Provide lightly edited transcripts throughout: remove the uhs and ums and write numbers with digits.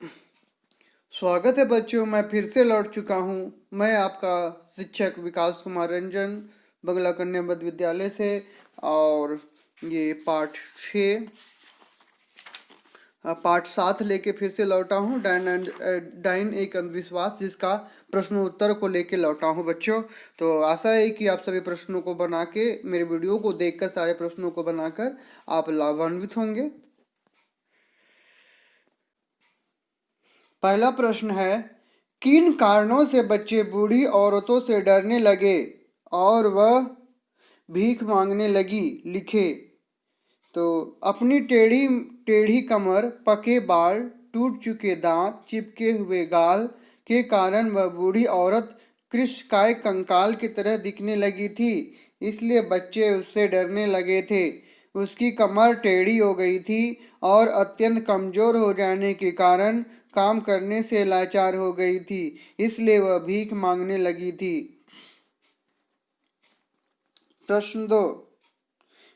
स्वागत है बच्चों, मैं फिर से लौट चुका हूँ। मैं आपका शिक्षक विकास कुमार रंजन, बंगला कन्या मध्य विद्यालय से। और ये पाठ 7 लेके फिर से लौटा हूँ। डाइन एक अंधविश्वास, जिसका प्रश्नोत्तर को लेके लौटा हूँ बच्चों। तो आशा है कि आप सभी प्रश्नों को बना के, मेरे वीडियो को देखकर सारे प्रश्नों को बनाकर आप लाभान्वित होंगे। पहला प्रश्न है, किन कारणों से बच्चे बूढ़ी औरतों से डरने लगे और वह भीख मांगने लगी? लिखे। तो अपनी टेढ़ी टेढ़ी कमर, पके बाल, टूट चुके दांत, चिपके हुए गाल के कारण वह बूढ़ी औरत कृष्णकाय कंकाल की तरह दिखने लगी थी, इसलिए बच्चे उससे डरने लगे थे। उसकी कमर टेढ़ी हो गई थी और अत्यंत कमजोर हो जाने के कारण काम करने से लाचार हो गई थी, इसलिए वह भीख मांगने लगी थी। प्रश्न 2,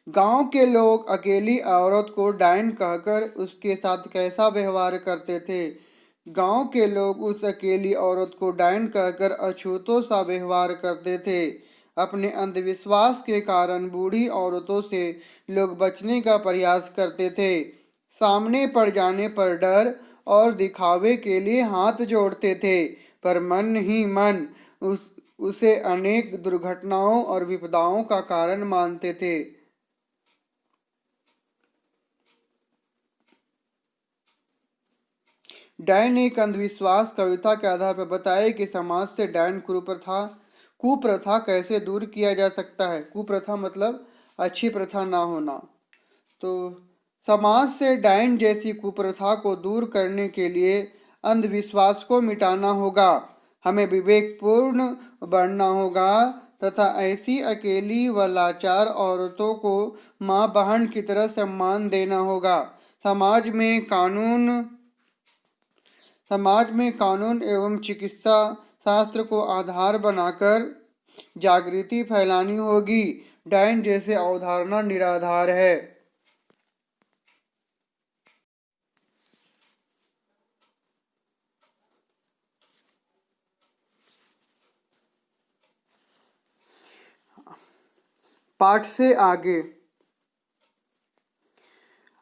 गांव के लोग अकेली औरत को डायन कहकर उसके साथ कैसा व्यवहार करते थे? गांव के लोग उस अकेली औरत को डायन कहकर अछूतो सा व्यवहार करते थे। अपने अंधविश्वास के कारण बूढ़ी औरतों से लोग बचने का प्रयास करते थे। सामने पड़ जाने पर डर और दिखावे के लिए हाथ जोड़ते थे, पर मन ही मन उसे अनेक दुर्घटनाओं और विपदाओं का कारण मानते थे। डायन एक अंधविश्वास कविता के आधार पर बताए कि समाज से डायन कुप्रथा कैसे दूर किया जा सकता है। कुप्रथा मतलब अच्छी प्रथा ना होना। तो समाज से डायन जैसी कुप्रथा को दूर करने के लिए अंधविश्वास को मिटाना होगा। हमें विवेकपूर्ण बनना होगा तथा ऐसी अकेली व लाचार औरतों को माँ बहन की तरह सम्मान देना होगा। समाज में कानून एवं चिकित्सा शास्त्र को आधार बनाकर जागृति फैलानी होगी। डायन जैसे अवधारणा निराधार है। पाठ से आगे,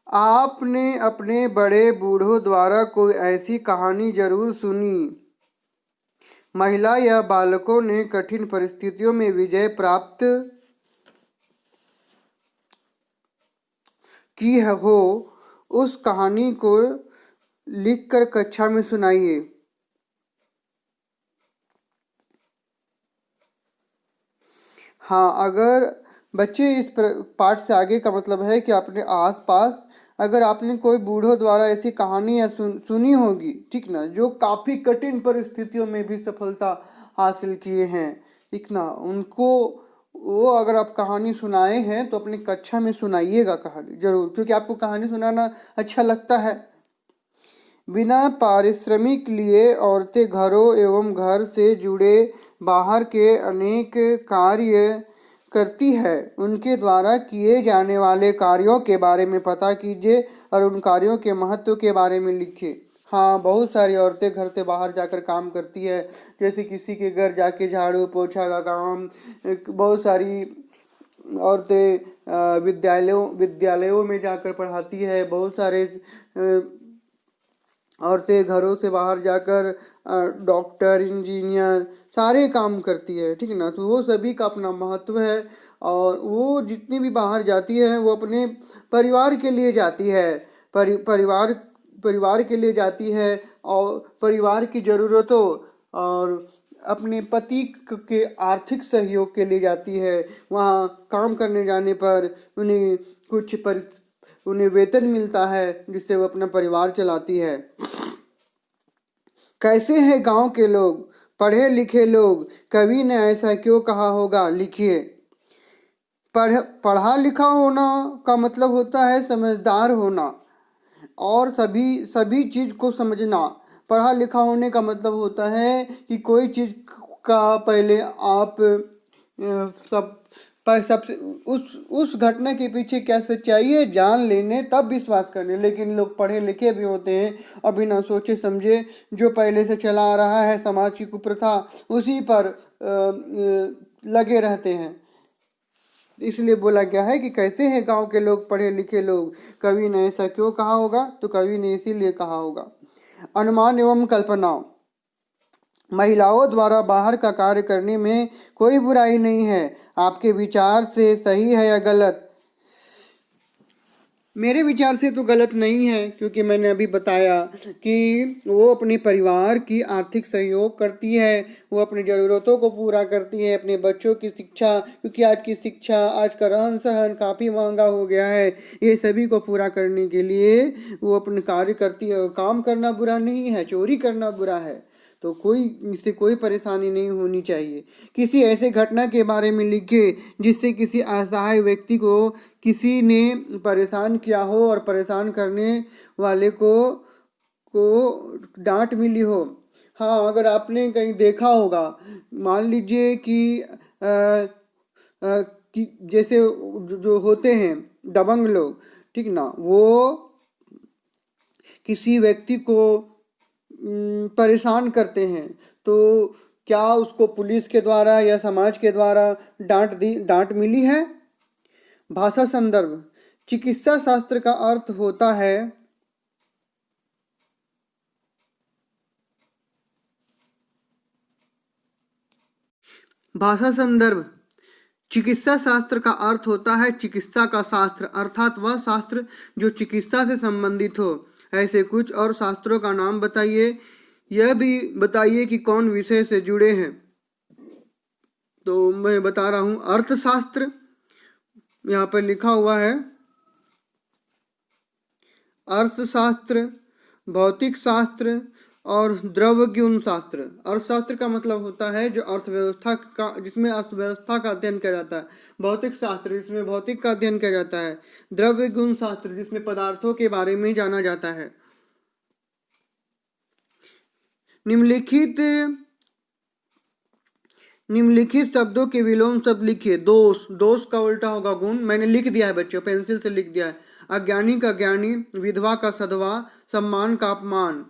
आपने अपने बड़े बूढ़ों द्वारा कोई ऐसी कहानी जरूर सुनी। महिला या बालकों ने कठिन परिस्थितियों में विजय प्राप्त की हो, उस कहानी को लिखकर कक्षा में सुनाइए। हाँ, अगर बच्चे इस पाठ से आगे का मतलब है कि अपने आसपास अगर आपने कोई बूढ़ों द्वारा ऐसी कहानी या सुनी होगी, ठीक ना, जो काफ़ी कठिन परिस्थितियों में भी सफलता हासिल किए हैं, ठीक ना, उनको वो अगर आप कहानी सुनाए हैं तो अपनी कक्षा में सुनाइएगा कहानी जरूर, क्योंकि आपको कहानी सुनाना अच्छा लगता है। बिना पारिश्रमिक लिए औरतें घरों एवं घर से जुड़े बाहर के अनेक कार्य करती है। उनके द्वारा किए जाने वाले कार्यों के बारे में पता कीजिए और उन कार्यों के महत्व के बारे में लिखिए। हाँ, बहुत सारी औरतें घर से बाहर जाकर काम करती है, जैसे किसी के घर जाके झाड़ू पोछा का काम। बहुत सारी औरतें विद्यालयों में जाकर पढ़ाती है। बहुत सारे औरतें घरों से बाहर जाकर डॉक्टर, इंजीनियर सारे काम करती है, ठीक है ना। तो वो सभी का अपना महत्व है और वो जितनी भी बाहर जाती है वो अपने परिवार के लिए जाती है। परिवार के लिए जाती है और परिवार की ज़रूरतों और अपने पति के आर्थिक सहयोग के लिए जाती है। वहाँ काम करने जाने पर उन्हें वेतन मिलता है, जिससे वो अपना परिवार चलाती है। कैसे हैं गांव के लोग? पढ़े लिखे लोग। कवि ने ऐसा क्यों कहा होगा? लिखिए। पढ़ा लिखा होना का मतलब होता है समझदार होना और सभी चीज़ को समझना। पढ़ा लिखा होने का मतलब होता है कि कोई चीज़ का पहले आप सब पर सबसे उस घटना के पीछे क्या सच्चाई है जान लेने तब विश्वास करने। लेकिन लोग पढ़े लिखे भी होते हैं और बिना सोचे समझे जो पहले से चला आ रहा है समाज की कुप्रथा उसी पर लगे रहते हैं। इसलिए बोला गया है कि कैसे हैं गांव के लोग पढ़े लिखे लोग। कवि ने ऐसा क्यों कहा होगा? तो कवि ने इसीलिए कहा होगा। अनुमान एवं कल्पना। महिलाओं द्वारा बाहर का कार्य करने में कोई बुराई नहीं है। आपके विचार से सही है या गलत? मेरे विचार से तो गलत नहीं है, क्योंकि मैंने अभी बताया कि वो अपने परिवार की आर्थिक सहयोग करती है, वो अपनी ज़रूरतों को पूरा करती है, अपने बच्चों की शिक्षा, क्योंकि आज की शिक्षा, आज का रहन सहन काफ़ी महंगा हो गया है, ये सभी को पूरा करने के लिए वो अपने कार्य करती है। काम करना बुरा नहीं है, चोरी करना बुरा है, तो इससे कोई परेशानी नहीं होनी चाहिए। किसी ऐसे घटना के बारे में लिखे जिससे किसी असहाय व्यक्ति को किसी ने परेशान किया हो और परेशान करने वाले को डांट मिली हो। हाँ, अगर आपने कहीं देखा होगा, मान लीजिए कि जैसे जो होते हैं दबंग लोग, ठीक ना, वो किसी व्यक्ति को परेशान करते हैं, तो क्या उसको पुलिस के द्वारा या समाज के द्वारा डांट मिली है? भाषा संदर्भ। चिकित्सा शास्त्र का अर्थ होता है भाषा संदर्भ। चिकित्सा शास्त्र का अर्थ होता है चिकित्सा का शास्त्र, अर्थात वह शास्त्र जो चिकित्सा से संबंधित हो। ऐसे कुछ और शास्त्रों का नाम बताइए। यह भी बताइए कि कौन विषय से जुड़े हैं। तो मैं बता रहा हूँ, अर्थशास्त्र यहाँ पर लिखा हुआ है, अर्थशास्त्र, भौतिक शास्त्र और द्रव्यगुण शास्त्र। अर्थशास्त्र का मतलब होता है जो अर्थव्यवस्था का, जिसमें अर्थव्यवस्था का अध्ययन किया जाता है। भौतिक शास्त्र, जिसमें भौतिक का अध्ययन किया जाता है। द्रव्यगुण शास्त्र, जिसमें पदार्थों के बारे में जाना जाता है। निम्नलिखित शब्दों के विलोम शब्द लिखिए। दोष, दोष का उल्टा होगा गुण। मैंने लिख दिया है बच्चों, पेंसिल से लिख दिया है। अज्ञानी का ज्ञानी, विधवा का सधवा, सम्मान का अपमान।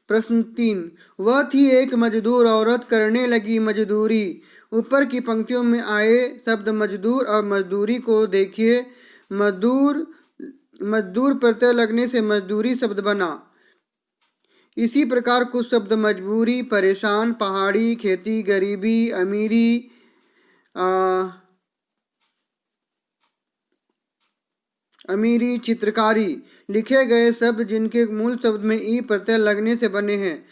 प्रश्न 3, वह थी एक मजदूर औरत, करने लगी मजदूरी। ऊपर की पंक्तियों में आए शब्द मजदूर और मजदूरी को देखिए। मजदूर मजदूर प्रत्यय लगने से मजदूरी शब्द बना। इसी प्रकार कुछ शब्द मजबूरी, परेशान, पहाड़ी, खेती, गरीबी, अमीरी, चित्रकारी लिखे गए शब्द जिनके मूल शब्द में ई प्रत्यय लगने से बने हैं,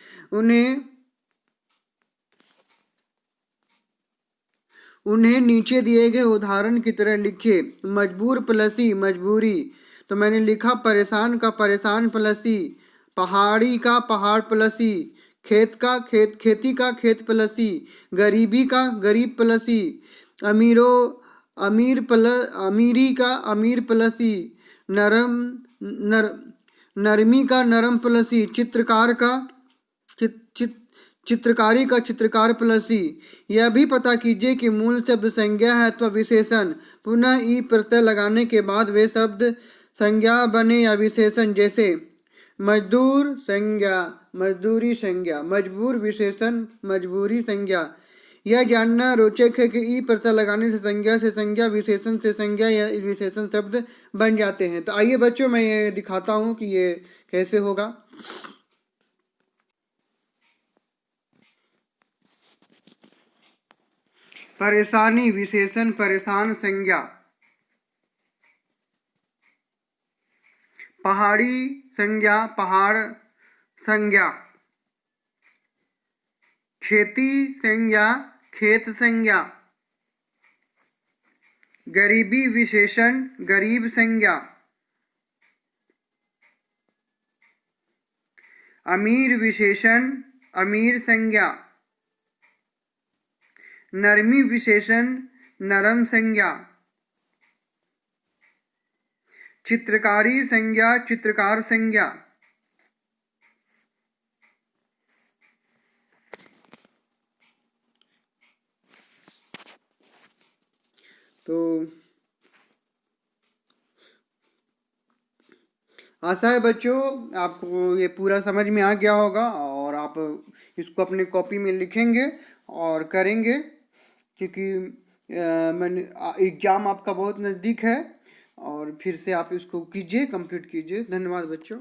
उन्हें नीचे दिए गए उदाहरण की तरह लिखे। मजबूर प्लसी मजबूरी, तो मैंने लिखा परेशान का परेशान प्लसी, पहाड़ी का पहाड़ प्लसी, खेती का खेत प्लसी, गरीबी का गरीब प्लसी, अमीरी का अमीर प्लसी, नरमी का नरम प्लसी, चित्रकारी का चित्रकार प्लसी। यह भी पता कीजिए कि मूल शब्द संज्ञा है अथवा विशेषण। पुनः ई प्रत्यय लगाने के बाद वे शब्द संज्ञा बने या विशेषण। जैसे मजदूर संज्ञा, मजदूरी संज्ञा, मजबूर विशेषण, मजबूरी संज्ञा। यह जानना रोचक है कि ई प्रत्यय लगाने से संज्ञा, विशेषण से संज्ञा या विशेषण शब्द बन जाते हैं। तो आइए बच्चों, मैं ये दिखाता हूँ कि ये कैसे होगा। परेशानी विशेषण, परेशान संज्ञा। पहाड़ी संज्ञा, पहाड़ संज्ञा। खेती संज्ञा, खेत संज्ञा। गरीबी विशेषण, गरीब संज्ञा। अमीर विशेषण, अमीर संज्ञा। नरमी विशेषण, नरम संज्ञा। चित्रकारी संज्ञा, चित्रकार संज्ञा। तो आशा है बच्चों आपको ये पूरा समझ में आ गया होगा और आप इसको अपनी कॉपी में लिखेंगे और करेंगे, क्योंकि मैंने एग्ज़ाम आपका बहुत नज़दीक है। और फिर से आप इसको कीजिए, कंप्लीट कीजिए। धन्यवाद बच्चों।